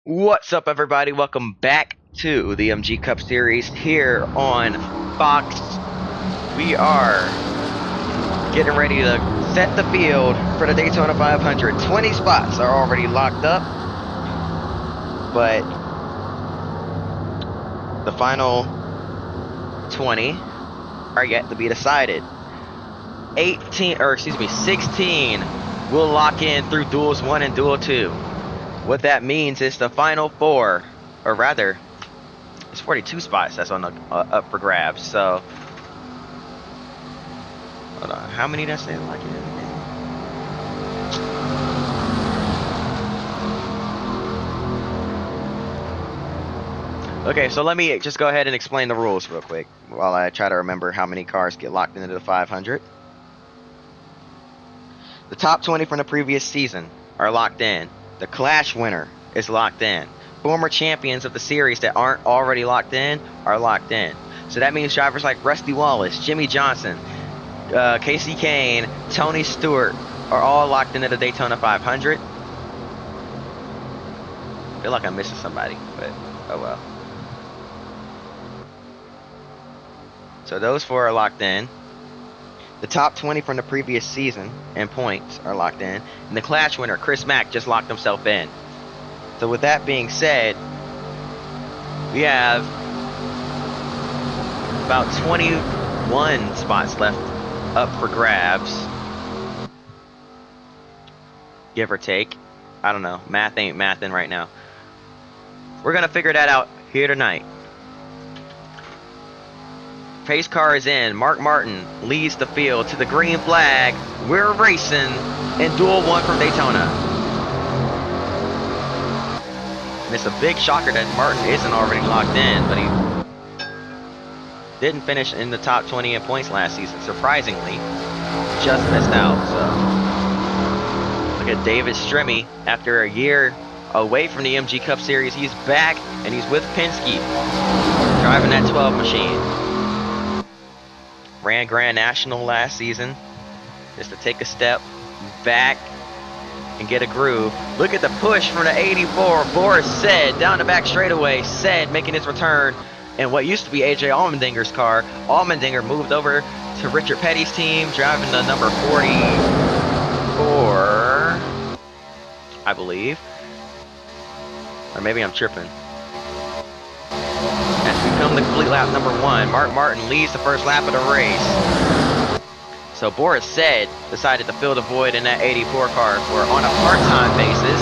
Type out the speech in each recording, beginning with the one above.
What's up, everybody? Welcome back to the MG Cup Series here on Fox. We are getting ready to set the field for the Daytona 500. 20 spots are already locked up, but the final 20 are yet to be decided. 16 will lock in through Duels 1 and Duel 2. What that means is the final 4, or rather, it's 42 spots that's on the up for grabs. So, hold on, how many does it lock in again? Okay, so let me just go ahead and explain the rules real quick while I try to remember how many cars get locked into the 500. The top 20 from the previous season are locked in. The Clash winner is locked in. Former champions of the series that aren't already locked in are locked in. So that means drivers like Rusty Wallace, Jimmy Johnson, Casey Kane, Tony Stewart are all locked into the Daytona 500. I feel like I'm missing somebody, but oh well. So those 4 are locked in. The top 20 from the previous season and points are locked in. And the Clash winner, Chris Mack, just locked himself in. So with that being said, we have about 21 spots left up for grabs. Give or take. I don't know. Math ain't mathin' right now. We're going to figure that out here tonight. Pace car is in. Mark Martin leads the field to the green flag. We're racing in Duel 1 from Daytona. And it's a big shocker that Martin isn't already locked in, but he didn't finish in the top 20 in points last season. Surprisingly, just missed out. So look at David Stremme. After a year away from the MG Cup Series, he's back and he's with Penske, driving that 12 machine. Ran Grand National last season just to take a step back and get a groove. Look at the push from the 84. Boris Said down the back straightaway. Said making his return in what used to be AJ Allmendinger's car. Allmendinger moved over to Richard Petty's team, driving the number 44, I believe. Or maybe I'm tripping. As we come to complete lap number 1, Mark Martin leads the first lap of the race. So Boris Said decided to fill the void in that 84 car for on a part-time basis.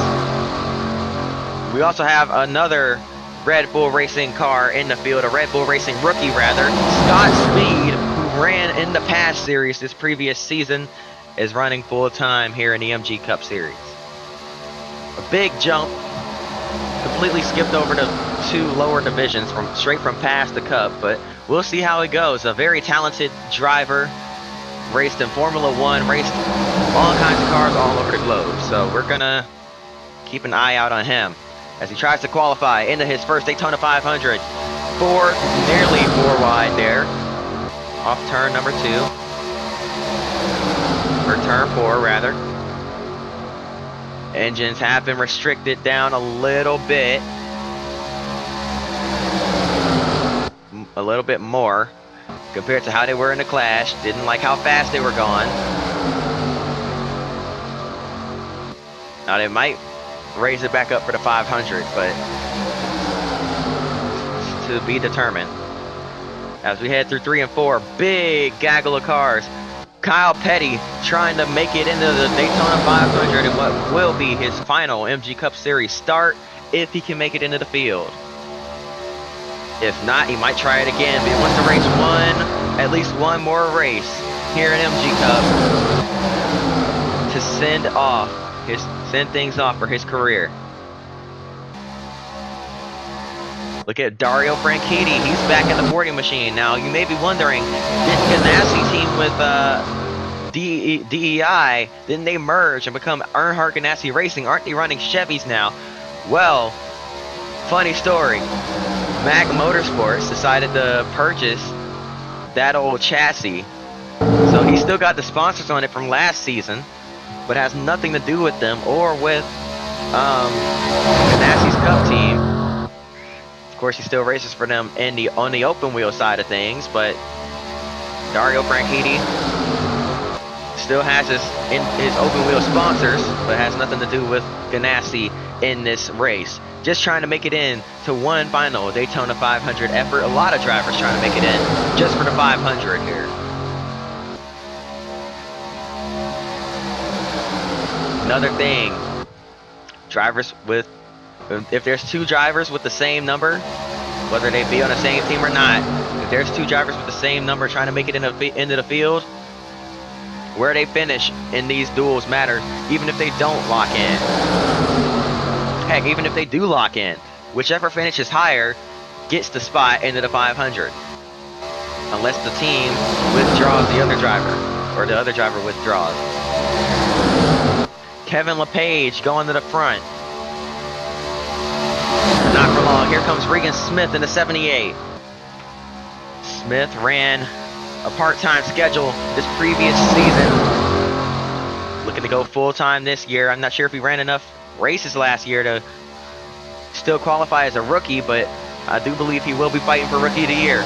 We also have another Red Bull Racing car in the field, a Red Bull Racing rookie rather. Scott Speed, who ran in the past series this previous season, is running full-time here in the MG Cup Series. A big jump. Completely skipped over to 2 lower divisions straight from past the Cup, but we'll see how it goes. A very talented driver, raced in Formula 1, raced all kinds of cars all over the globe. So we're gonna keep an eye out on him as he tries to qualify into his first Daytona 500. Nearly 4 wide there. Off turn number 2. Or turn 4 rather. Engines have been restricted down a little bit. A little bit more compared to how they were in the Clash. Didn't like how fast they were going. Now they might raise it back up for the 500, but to be determined. As we head through 3 and 4, big gaggle of cars. Kyle Petty trying to make it into the Daytona 500 in what will be his final MG Cup Series start if he can make it into the field. If not, he might try it again, but he wants to race at least one more race here in MG Cup to send things off for his career. Look at Dario Franchitti. He's back in the 40 machine. Now, you may be wondering, didn't Ganassi team with DEI, didn't they merge and become Earnhardt Ganassi Racing? Aren't they running Chevys now? Well, funny story. Mag Motorsports decided to purchase that old chassis. So he still got the sponsors on it from last season, but has nothing to do with them or with Ganassi's Cup team. Of course, he still races for them on the open wheel side of things, but Dario Franchitti still has his open wheel sponsors, but has nothing to do with Ganassi in this race. Just trying to make it in to one final Daytona 500 effort. A lot of drivers trying to make it in just for the 500 here. Another thing, drivers with, if there's two drivers with the same number, whether they be on the same team or not, if there's two drivers with the same number trying to make it into the field, where they finish in these duels matters, even if they don't lock in. Heck, even if they do lock in, whichever finishes higher gets the spot into the 500. Unless the team withdraws the other driver, or the other driver withdraws. Kevin LePage going to the front. Not for long. Here comes Regan Smith in the 78. Smith ran a part-time schedule this previous season. Looking to go full-time this year. I'm not sure if he ran enough races last year to still qualify as a rookie, but I do believe he will be fighting for Rookie of the Year.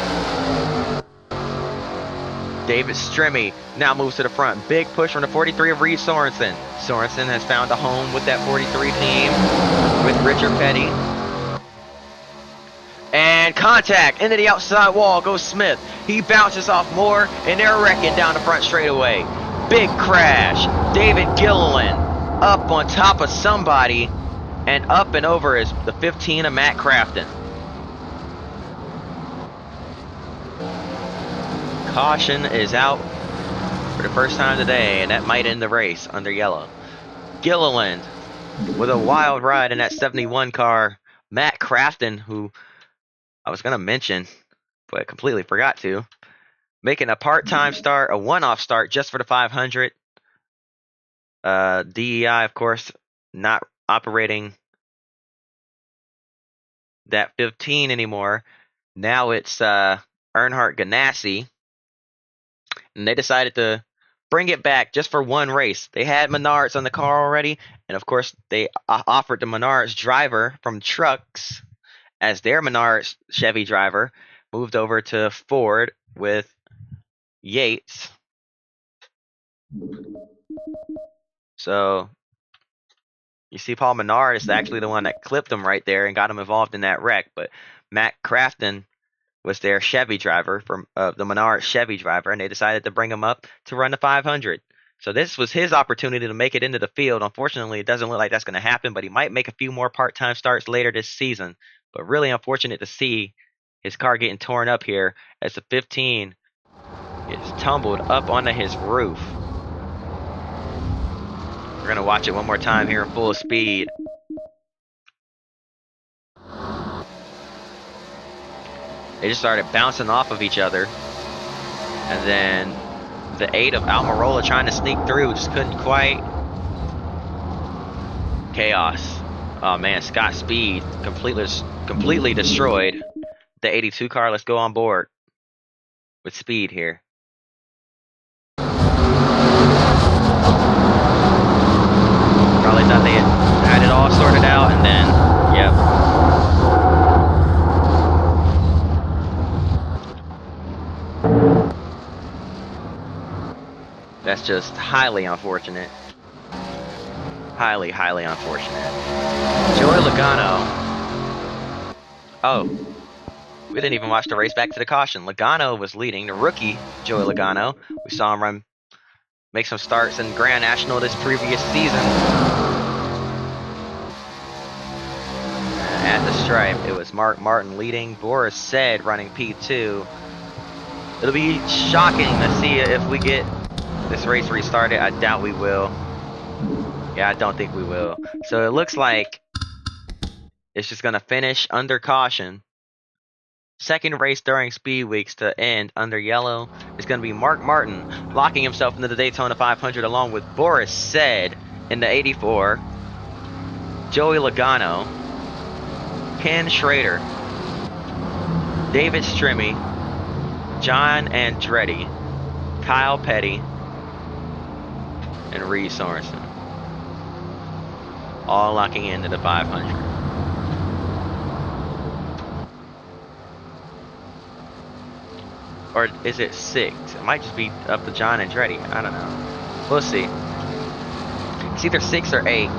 David Stremme now moves to the front. Big push from the 43 of Reed Sorensen. Sorensen has found a home with that 43 team with Richard Petty. And contact into the outside wall goes Smith. He bounces off Moore, and they're wrecking down the front straightaway. Big crash. David Gilliland up on top of somebody, and up and over is the 15 of Matt Crafton. Caution is out for the first time today, and that might end the race under yellow. Gilliland with a wild ride in that 71 car. Matt Crafton, who I was going to mention, but completely forgot to, making a part-time start, a one-off start just for the 500. DEI, of course, not operating that 15 anymore. Now it's Earnhardt Ganassi. And they decided to bring it back just for one race. They had Menards on the car already. And, of course, they offered the Menards driver from Trucks as their Menards Chevy driver. Moved over to Ford with Yates. So you see Paul Menard is actually the one that clipped him right there and got him involved in that wreck. But Matt Crafton was their Chevy driver, from the Menard Chevy driver, and they decided to bring him up to run the 500. So this was his opportunity to make it into the field. Unfortunately, it doesn't look like that's going to happen, but he might make a few more part-time starts later this season. But really unfortunate to see his car getting torn up here as the 15 is tumbled up onto his roof. We're going to watch it one more time here in full speed. They just started bouncing off of each other. And then the 8 of Almirola trying to sneak through, just couldn't quite. Chaos. Oh man, Scott Speed completely destroyed the 82 car. Let's go on board with Speed here. Probably thought they had it all sorted out, and then, yep. That's just highly unfortunate. Highly unfortunate. Joey Logano. Oh, we didn't even watch the race back to the caution. Logano was leading. The rookie, Joey Logano. We saw him make some starts in Grand National this previous season. At the stripe, it was Mark Martin leading. Boris said running P2. It'll be shocking to see if we get this race restarted. I doubt we will. Yeah, I don't think we will. So it looks like it's just going to finish under caution. Second race during Speed Weeks to end under yellow is going to be Mark Martin locking himself into the Daytona 500 along with Boris Said in the 84, Joey Logano, Ken Schrader, David Stremme, John Andretti, Kyle Petty, and Reed Sorensen. All locking into the 500. Or is it 6? It might just be up to John Andretti. I don't know. We'll see. It's either 6 or 8.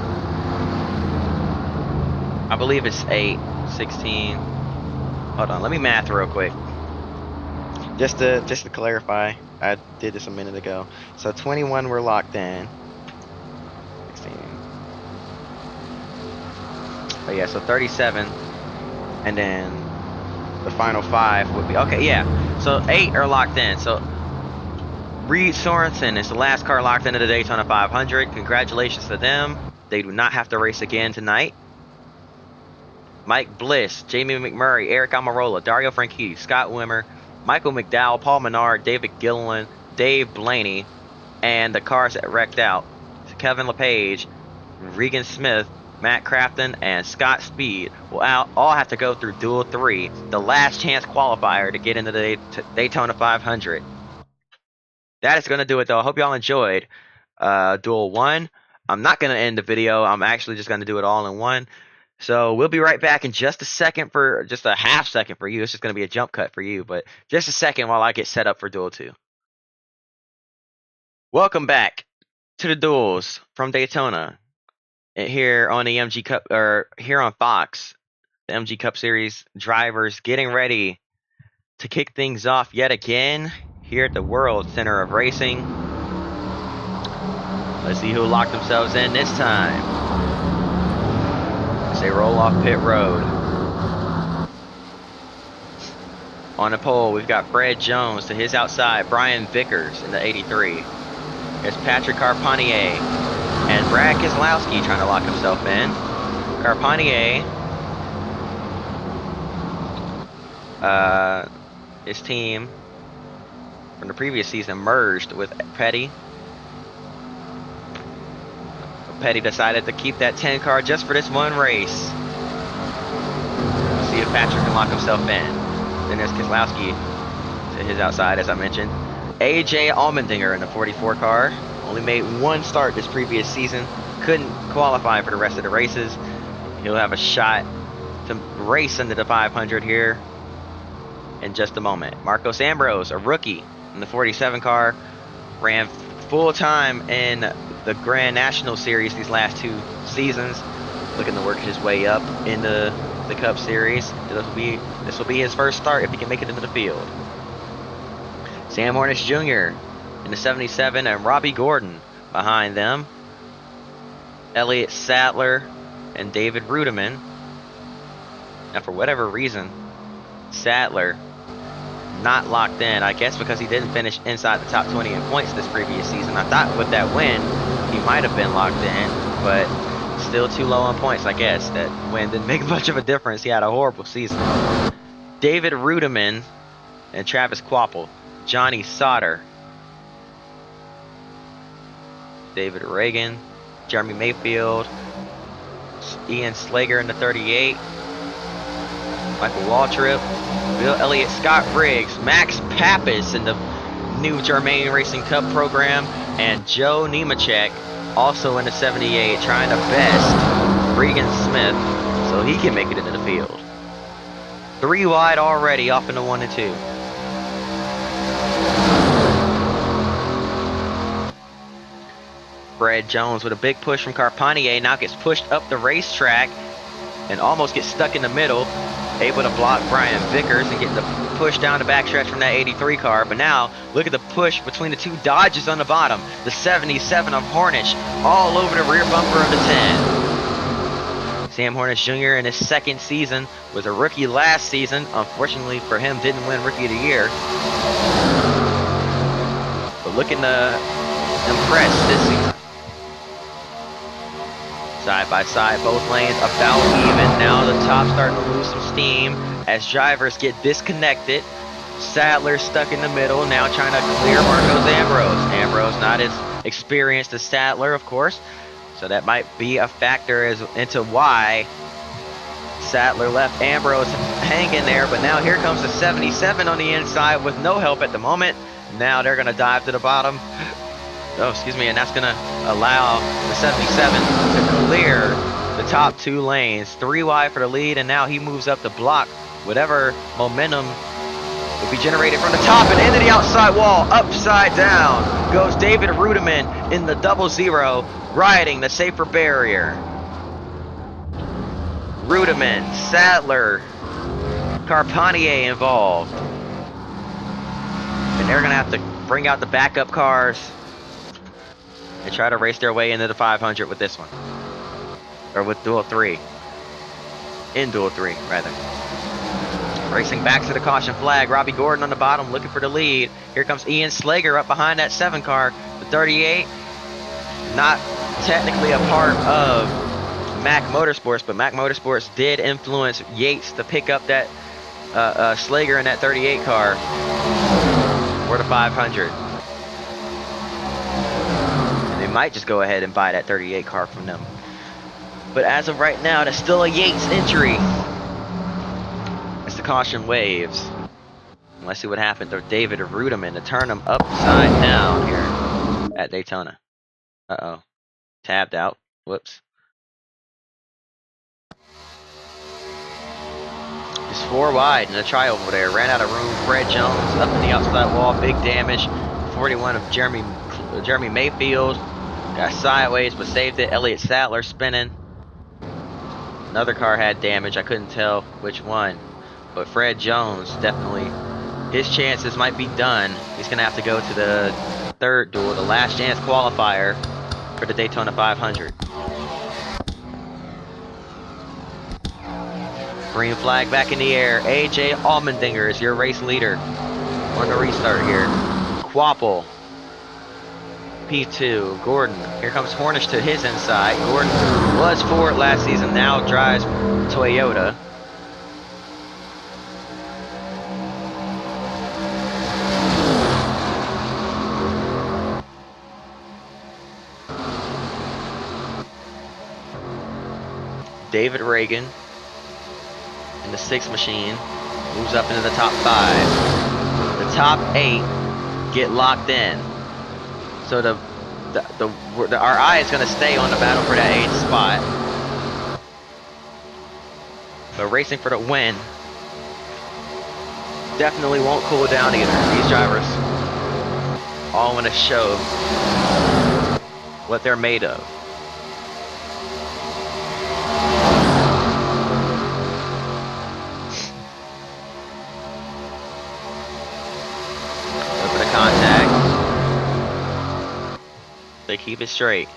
I believe it's 8. 16. Hold on, let me math real quick. Just to clarify, I did this a minute ago. So 21 were locked in. 16. But yeah, so 37. And then the final 5 would be, okay, yeah. So 8 are locked in. So Reed Sorensen is the last car locked into the Daytona 500. Congratulations to them. They do not have to race again tonight. Mike Bliss, Jamie McMurray, Eric Almirola, Dario Franchitti, Scott Wimmer, Michael McDowell, Paul Menard, David Gilliland, Dave Blaney, and the cars that wrecked out: Kevin LePage, Regan Smith, Matt Crafton, and Scott Speed will all have to go through Duel 3, the last chance qualifier to get into the Daytona 500. That is going to do it, though. I hope y'all enjoyed Duel 1. I'm not going to end the video. I'm actually just going to do it all in one. So we'll be right back in just a second, for just a half second for you. It's just going to be a jump cut for you, but just a second while I get set up for Duel 2. Welcome back to the Duels from Daytona here on the MG Cup, or here on Fox, the MG Cup Series drivers getting ready to kick things off yet again here at the World Center of Racing. Let's see who locked themselves in this time. As they roll off pit road. On the pole, we've got Fred Jones. To his outside, Brian Vickers in the 83. There's Patrick Carpentier and Brad Keselowski trying to lock himself in. Carpentier, his team from the previous season merged with Petty. Petty decided to keep that 10 car just for this one race. Let's see if Patrick can lock himself in. Then there's Keselowski to his outside, as I mentioned. AJ Allmendinger in the 44 car. Only made one start this previous season. Couldn't qualify for the rest of the races. He'll have a shot to race into the 500 here in just a moment. Marcos Ambrose, a rookie in the 47 car, ran full time in the Grand National Series these last 2 seasons, looking to work his way up into the Cup Series. This will be his first start if he can make it into the field. Sam Hornish Jr. in the 77 and Robbie Gordon behind them. Elliott Sadler and David Rudiman. Now, for whatever reason, Sadler not locked in. I guess because he didn't finish inside the top 20 in points this previous season. I thought with that win, he might have been locked in, but still too low on points, I guess. That win didn't make much of a difference. He had a horrible season. David Rudiman and Travis Quapple. Johnny Sauter. David Reagan. Jeremy Mayfield. Ian Slager in the 38. Michael Waltrip. Bill Elliott, Scott Briggs, Max Pappas in the new Germain Racing Cup program, and Joe Nemechek also in the 78, trying to best Regan Smith so he can make it into the field. 3 wide already, off into 1 and 2. Fred Jones with a big push from Carpentier, now gets pushed up the racetrack and almost gets stuck in the middle. Able to block Brian Vickers and get the push down the backstretch from that 83 car. But now, look at the push between the 2 Dodges on the bottom. The 77 of Hornish all over the rear bumper of the 10. Sam Hornish Jr. in his 2nd season, was a rookie last season. Unfortunately for him, didn't win Rookie of the Year. But looking to impress this season. Side by side, both lanes about even. Now the top starting to lose some steam as drivers get disconnected. Sadler stuck in the middle, now trying to clear Marcos Ambrose. Ambrose not as experienced as Sadler, of course, so that might be a factor into why Sadler left Ambrose hanging there. But now here comes the 77 on the inside with no help at the moment. Now they're going to dive to the bottom. Oh, excuse me, and that's going to allow the 77 to clear the top 2 lanes. 3 wide for the lead, and now he moves up to block whatever momentum will be generated from the top and into the outside wall. Upside down goes David Rudiman in the 0-0, riding the safer barrier. Rudiman, Sadler, Carpentier involved. And they're going to have to bring out the backup cars and try to race their way into the 500 with this one. Or with Duel 3. In Duel 3, rather. Racing back to the caution flag. Robbie Gordon on the bottom looking for the lead. Here comes Ian Slager up behind that 7 car. The 38, not technically a part of Mack Motorsports, but Mack Motorsports did influence Yates to pick up that Slager in that 38 car for the 500. And they might just go ahead and buy that 38 car from them. But as of right now, that's still a Yates entry. As the caution waves. Let's see what happens to David Rudiman to turn him upside down here at Daytona. Uh-oh. Tabbed out. Whoops. Just 4 wide in the try over there. Ran out of room. Fred Jones up in the outside wall. Big damage. 41 of Jeremy Mayfield. Got sideways but saved it. Elliott Sadler spinning. Another car had damage. I couldn't tell which one. But Fred Jones, definitely, his chances might be done. He's going to have to go to the 3rd duel, the Last Chance Qualifier for the Daytona 500. Green flag back in the air. AJ Allmendinger is your race leader on the restart here. Quapple. P2, Gordon. Here comes Hornish to his inside. Gordon was Ford last season, now drives Toyota. David Reagan in the 6 machine moves up into the top 5. The top 8 get locked in. So our eye is going to stay on the battle for that 8th spot. But racing for the win definitely won't cool down either. These drivers all want to show what they're made of. Go for the contact. They keep it straight.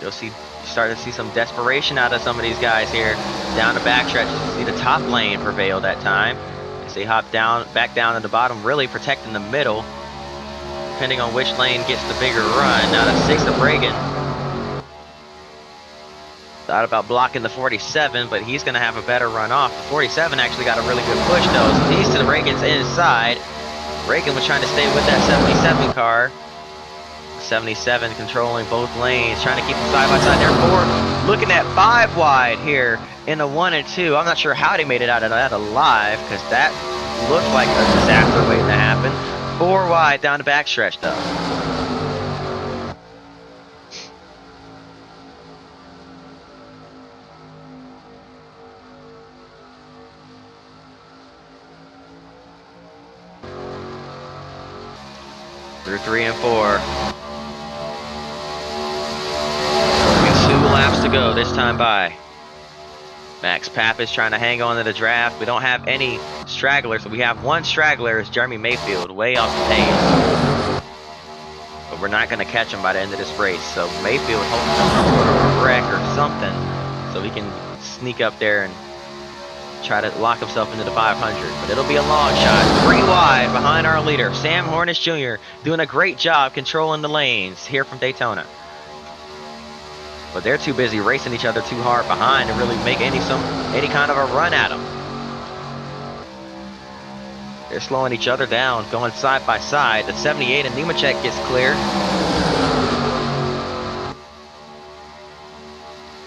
You'll start to see some desperation out of some of these guys here. Down the backstretch, you see the top lane prevail that time. As they hop back down to the bottom, really protecting the middle. Depending on which lane gets the bigger run. Now the 6 of Reagan. Thought about blocking the 47, but he's going to have a better run off. The 47 actually got a really good push though. So he's to the Reagan's inside. Reagan was trying to stay with that 77 car. 77 controlling both lanes, trying to keep them side by side. Therefore, looking at 5 wide here in the 1 and 2. I'm not sure how they made it out of that alive, because that looked like a disaster waiting to happen. 4 wide down the backstretch though. Through 3 and 4. Only 2 laps to go this time by. Max Pappas trying to hang on to the draft. We don't have any stragglers, so we have 1 straggler. Is Jeremy Mayfield, way off the pace. But we're not going to catch him by the end of this race. So Mayfield hoping for some sort of a wreck or something so he can sneak up there and try to lock himself into the 500, but it'll be a long shot. 3 wide behind our leader, Sam Hornish Jr., doing a great job controlling the lanes here from Daytona. But they're too busy racing each other too hard behind to really make any kind of a run at them. They're slowing each other down, going side by side. The 78 and Nemechek gets clear.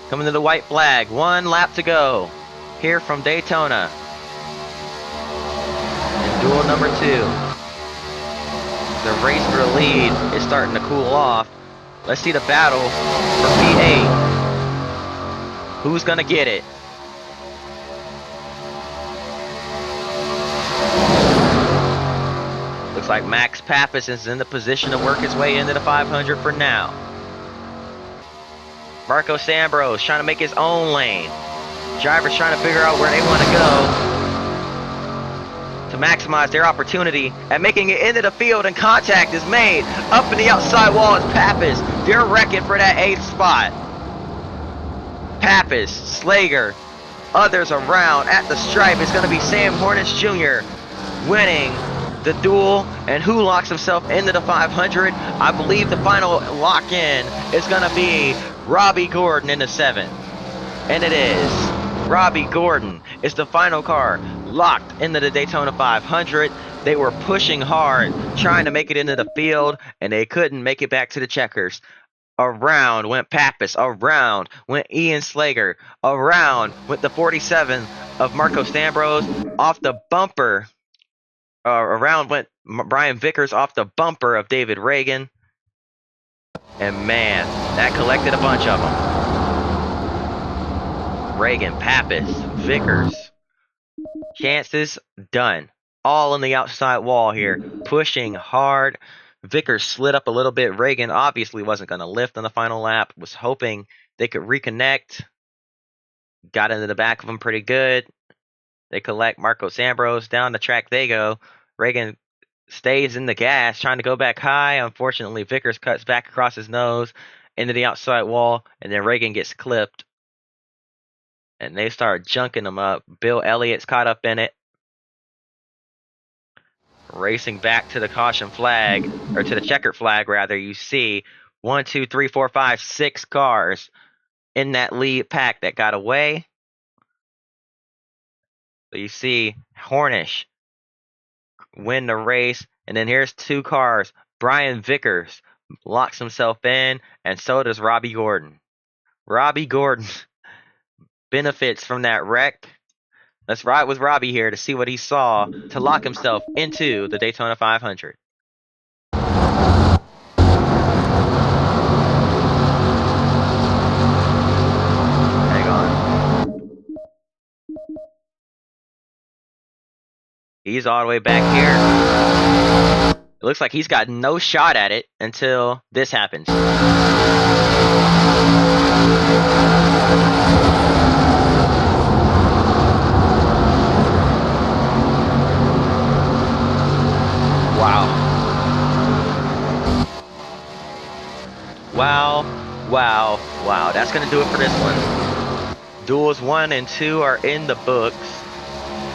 Coming to the white flag, 1 lap to go. Here from Daytona. And duel number 2. The race for the lead is starting to cool off. Let's see the battle for P8. Who's gonna get it? Looks like Max Pappas is in the position to work his way into the 500 for now. Marco Sambros trying to make his own lane. Drivers trying to figure out where they want to go to maximize their opportunity at making it into the field, and contact is made. Up in the outside wall is Pappas. They're wrecking for that 8th spot. Pappas, Slager, others around at the stripe is going to be Sam Hornish Jr. winning the duel, and who locks himself into the 500? I believe the final lock-in is going to be Robbie Gordon in the 7th. And it is. Robbie Gordon is the final car locked into the Daytona 500. They were pushing hard, trying to make it into the field, and they couldn't make it back to the checkers. Around went Pappas. Around went Ian Slager. Around went the 47 of Marco Stambros. Off the bumper. Around went Brian Vickers off the bumper of David Reagan. And man, that collected a bunch of them. Reagan, Pappas, Vickers. Chances done. All on the outside wall here. Pushing hard. Vickers slid up a little bit. Reagan obviously wasn't going to lift on the final lap. Was hoping they could reconnect. Got into the back of him pretty good. They collect Marco Sambros. Down the track they go. Reagan stays in the gas, trying to go back high. Unfortunately, Vickers cuts back across his nose into the outside wall, and then Reagan gets clipped. And they start junking him up. Bill Elliott's caught up in it. Racing back to the caution flag, or to the checkered flag rather, you see 1, 2, 3, 4, 5, 6 cars in that lead pack that got away. So you see Hornish win the race, and then here's 2 cars. Brian Vickers locks himself in, and so does Robbie Gordon. Robbie Gordon benefits from that wreck. Let's ride with Robbie here to see what he saw to lock himself into the Daytona 500. Hang on. He's all the way back here. It looks like he's got no shot at it until this happens. Wow. Wow, wow, wow. That's going to do it for this one. Duels 1 and 2 are in the books.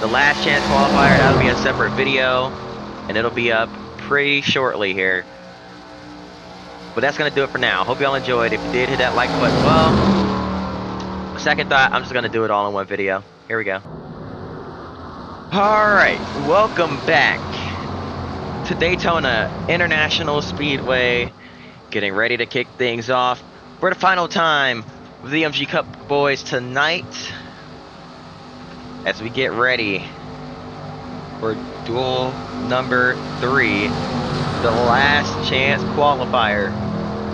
The Last Chance Qualifier, that'll be a separate video, and it'll be up pretty shortly here. But that's going to do it for now. Hope y'all enjoyed. If you did, hit that like button. Well, second thought, I'm just going to do it all in one video. Here we go. Alright, welcome back to Daytona International Speedway. Getting ready to kick things off for the final time with the MG Cup boys tonight, as we get ready for duel number 3, the Last Chance Qualifier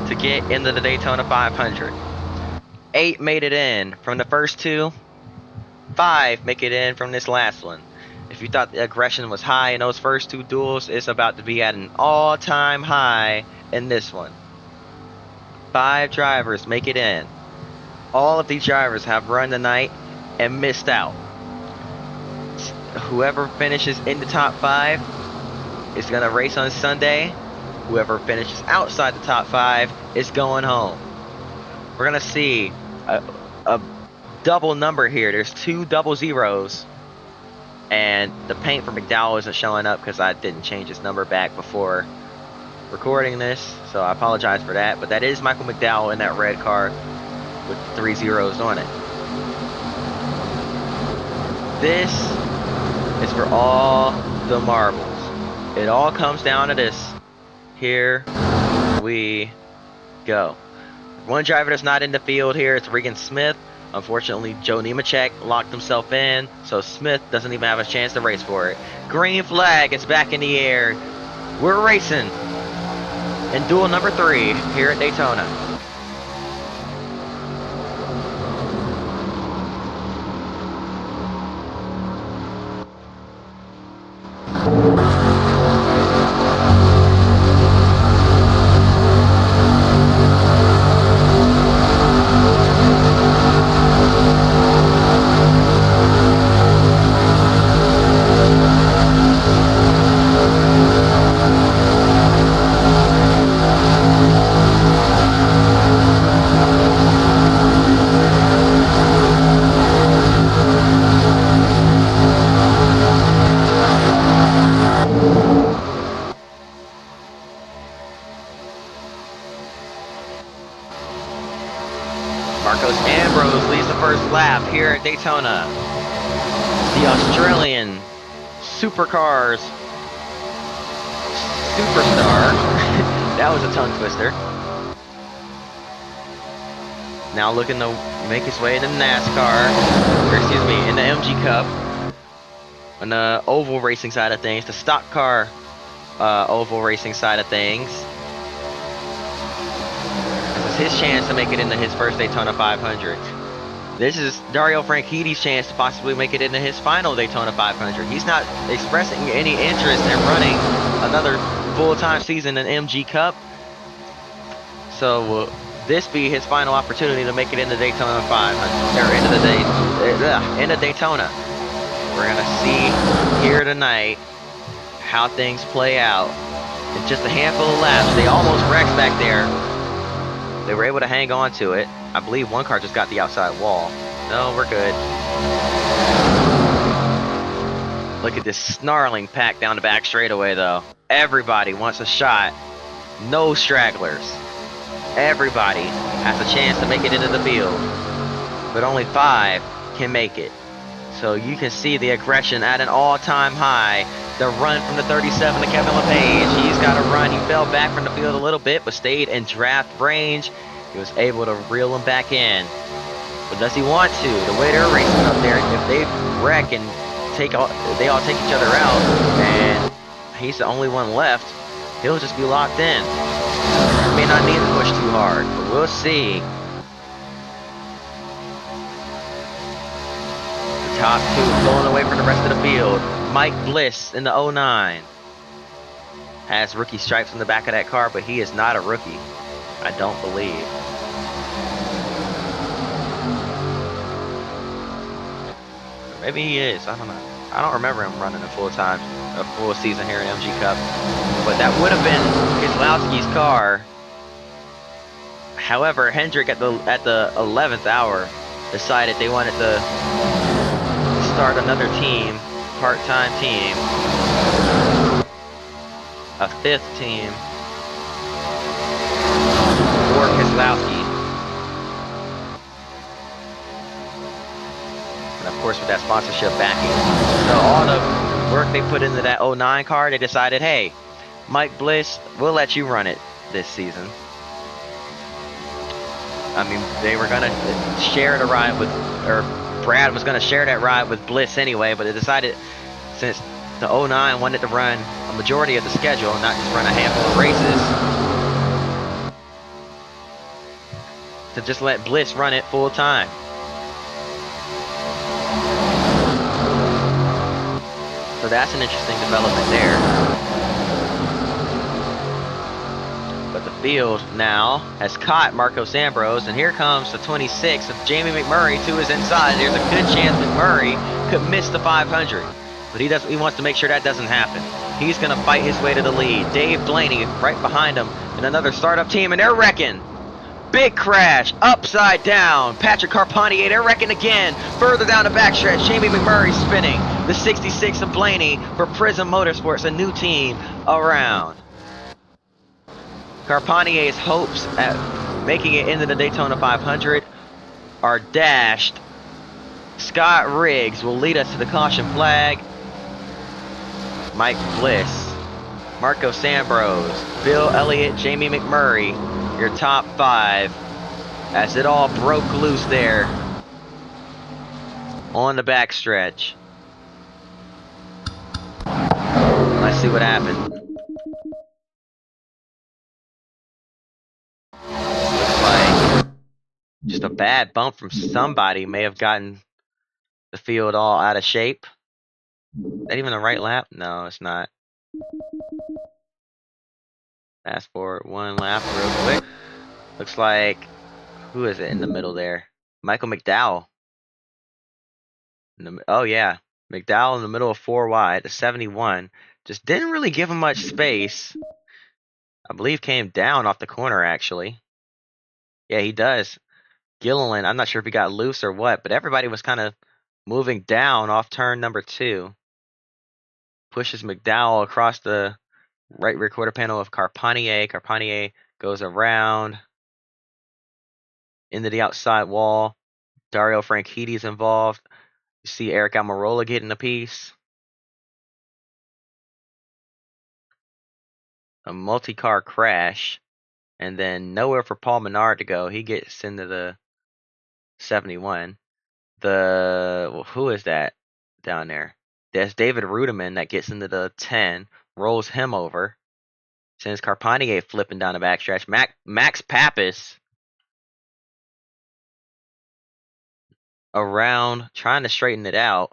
to get into the Daytona 500. 8 made it in from the first 2. 5 make it in from this last one. If you thought the aggression was high in those first 2 duels, it's about to be at an all-time high in this one. 5 drivers make it in. All of these drivers have run tonight and missed out. Whoever finishes in the top 5 is going to race on Sunday. Whoever finishes outside the top 5 is going home. We're going to see a double number here. There's 2 double zeros. And the paint for McDowell isn't showing up because I didn't change his number back before recording this. So I apologize for that. But that is Michael McDowell in that red car with 3 zeros on it. This is for all the marbles. It all comes down to this. Here we go. One driver that's not in the field here is Regan Smith. Unfortunately, Joe Nemechek locked himself in, so Smith doesn't even have a chance to race for it. Green flag is back in the air. We're racing in duel number 3 here at Daytona. 4th lap here at Daytona. The Australian supercars superstar. That was a tongue twister. Now looking to make his way into NASCAR, or excuse me, in the MG Cup. On the oval racing side of things, the stock car oval racing side of things. This is his chance to make it into his first Daytona 500. This is Dario Franchitti's chance to possibly make it into his final Daytona 500. He's not expressing any interest in running another full-time season in MG Cup. So will this be his final opportunity to make it into Daytona 500, or into Daytona? We're gonna see here tonight how things play out. In just a handful of laps, they almost wrecked back there. They were able to hang on to it. I believe one car just got the outside wall. No, we're good. Look at this snarling pack down the back straightaway, though. Everybody wants a shot. No stragglers. Everybody has a chance to make it into the field, but only 5 can make it. So you can see the aggression at an all-time high. The run from the 37 to Kevin LePage. He's got a run. He fell back from the field a little bit, but stayed in draft range. He was able to reel him back in. But does he want to? The way they're racing up there, if they wreck and they all take each other out, and he's the only one left, he'll just be locked in. He may not need to push too hard, but we'll see. The top 2 pulling away from the rest of the field. Mike Bliss in the 09 has rookie stripes on the back of that car, but he is not a rookie, I don't believe. Maybe he is, I don't know. I don't remember him running a full season here in MG Cup, but that would have been Keselowski's car. However, Hendrick at the 11th hour decided they wanted to start another team, part-time team, a 5th team for Keselowski. And of course with that sponsorship backing. So all the work they put into that 09 car, they decided, hey, Mike Bliss, we'll let you run it this season. I mean, they were going to share the ride with, or Brad was going to share that ride with Bliss anyway, but they decided, since the 09 wanted to run a majority of the schedule, not just run a handful of races, to just let Bliss run it full time. So that's an interesting development there. But the field now has caught Marco Ambrose, and here comes the 26 of Jamie McMurray to his inside. There's a good chance McMurray could miss the 500, but he wants to make sure that doesn't happen. He's going to fight his way to the lead. Dave Blaney right behind him in another startup team, and they're wrecking. Big crash, upside down. Patrick Carpentier, they're wrecking again. Further down the backstretch, Jamie McMurray spinning. The 66 of Blaney for Prism Motorsports, a new team around. Carpentier's hopes at making it into the Daytona 500 are dashed. Scott Riggs will lead us to the caution flag. Mike Bliss, Marco Ambrose, Bill Elliott, Jamie McMurray, your top 5, as it all broke loose there on the backstretch. Let's see what happened. Looks like just a bad bump from somebody may have gotten the field all out of shape. Is that even the right lap? No, it's not. Fast forward 1 lap real quick. Looks like, who is it in the middle there? Michael McDowell. Oh yeah, McDowell in the middle of 4 wide, the 71. Just didn't really give him much space. I believe came down off the corner actually. Yeah, he does. Gilliland, I'm not sure if he got loose or what, but everybody was kind of moving down off turn number 2. Pushes McDowell across the right rear quarter panel of Carpentier. Carpentier goes around into the outside wall. Dario Franchitti's involved. You see Eric Almirola getting a piece. A multi-car crash. And then nowhere for Paul Menard to go. He gets into the 71. Who is that down there? That's David Rudiman that gets into the 10, rolls him over, sends Carpanier flipping down the backstretch. Max Pappas around trying to straighten it out.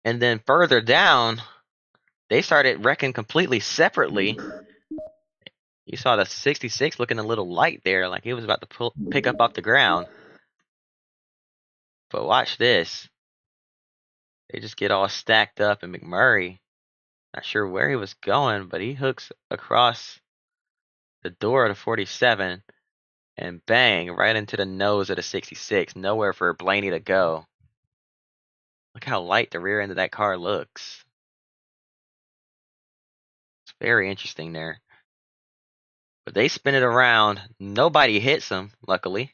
And then further down, they started wrecking completely separately. You saw the 66 looking a little light there, like it was about to pick up off the ground. But watch this. They just get all stacked up, and McMurray, not sure where he was going, but he hooks across the door of the 47 and bang, right into the nose of the 66. Nowhere for Blaney to go. Look how light the rear end of that car looks. It's very interesting there. But they spin it around. Nobody hits them, luckily.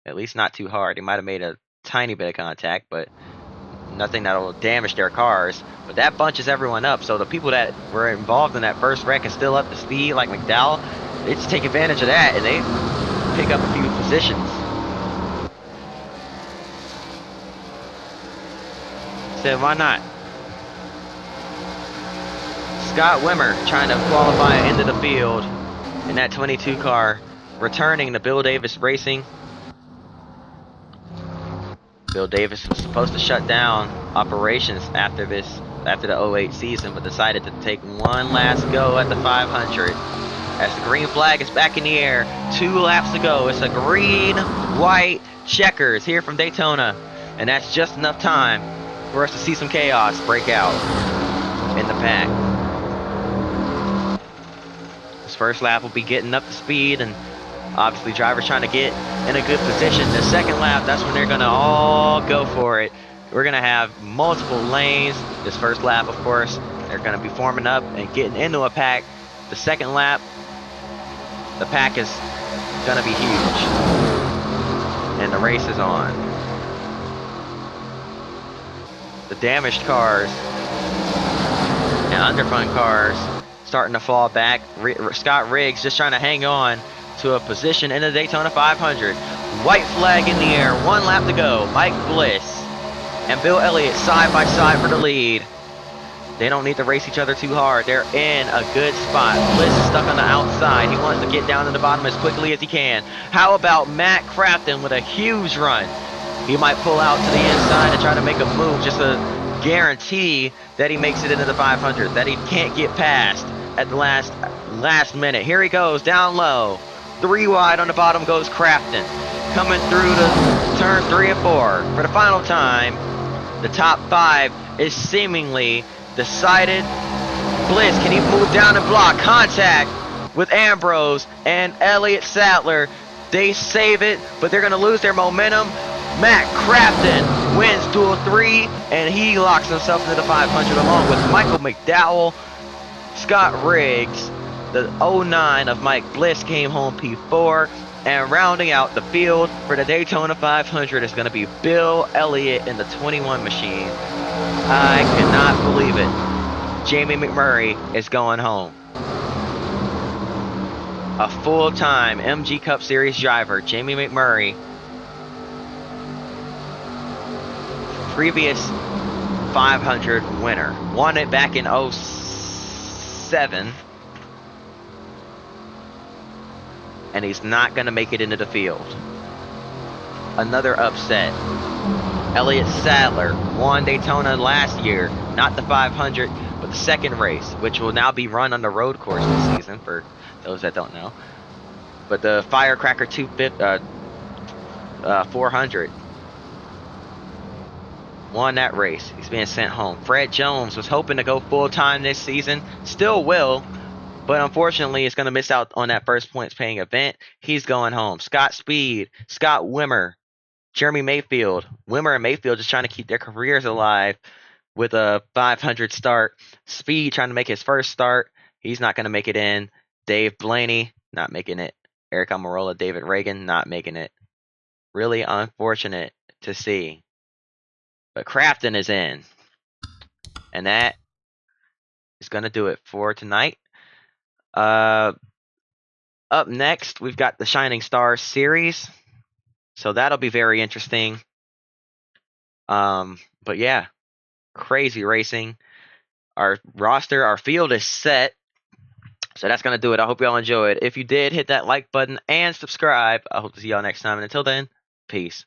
At least not too hard. They might have made a tiny bit of contact, but nothing that will damage their cars. But that bunches everyone up. So the people that were involved in that first wreck and still up to speed, like McDowell, they just take advantage of that and they pick up a few positions. Said, why not? Scott Wimmer trying to qualify into the field in that 22 car, returning to Bill Davis Racing. Bill Davis was supposed to shut down operations after the 08 season, but decided to take one last go at the 500. As the green flag is back in the air, 2 laps to go. It's a green, white checkers here from Daytona, and that's just enough time for us to see some chaos break out in the pack. This first lap will be getting up to speed, and obviously drivers trying to get in a good position. The second lap, that's when they're going to all go for it. We're going to have multiple lanes. This first lap, of course, they're going to be forming up and getting into a pack. The second lap, the pack is going to be huge. And the race is on. The damaged cars and underfund cars starting to fall back. Scott Riggs just trying to hang on to a position in the Daytona 500. White flag in the air, 1 lap to go. Mike Bliss and Bill Elliott side by side for the lead. They don't need to race each other too hard. They're in a good spot. Bliss is stuck on the outside. He wants to get down to the bottom as quickly as he can. How about Matt Crafton with a huge run? He might pull out to the inside and try to make a move just to guarantee that he makes it into the 500, that he can't get past at the last minute. Here he goes, down low. 3 wide on the bottom goes Crafton. Coming through the turn 3 and 4. For the final time, the top 5 is seemingly decided. Bliss, can he move down and block? Contact with Ambrose and Elliott Sattler. They save it, but they're going to lose their momentum. Matt Crafton wins Duel 3, and he locks himself into the 500 along with Michael McDowell. Scott Riggs, the 09 of Mike Bliss, came home P4. And rounding out the field for the Daytona 500 is going to be Bill Elliott in the 21 machine. I cannot believe it. Jamie McMurray is going home. A full-time MG Cup Series driver, Jamie McMurray, previous 500 winner, won it back in 07, and he's not going to make it into the field. Another upset. Elliott Sadler won Daytona last year, not the 500, but the second race, which will now be run on the road course this season for those that don't know. But the Firecracker 400 won that race. He's being sent home. Fred Jones was hoping to go full-time this season, still will, but unfortunately is going to miss out on that first points paying event. He's going home. Scott Speed, Scott Wimmer, Jeremy Mayfield. Wimmer and Mayfield just trying to keep their careers alive with a 500 start. Speed trying to make his first start. He's not going to make it in. Dave Blaney, not making it. Eric Almirola, David Reagan, not making it. Really unfortunate to see. But Crafton is in. And that is going to do it for tonight. Up next, we've got the Shining Stars series. So that'll be very interesting. But yeah, crazy racing. Our roster, our field is set. So that's going to do it. I hope y'all enjoyed. If you did, hit that like button and subscribe. I hope to see y'all next time. And until then, peace.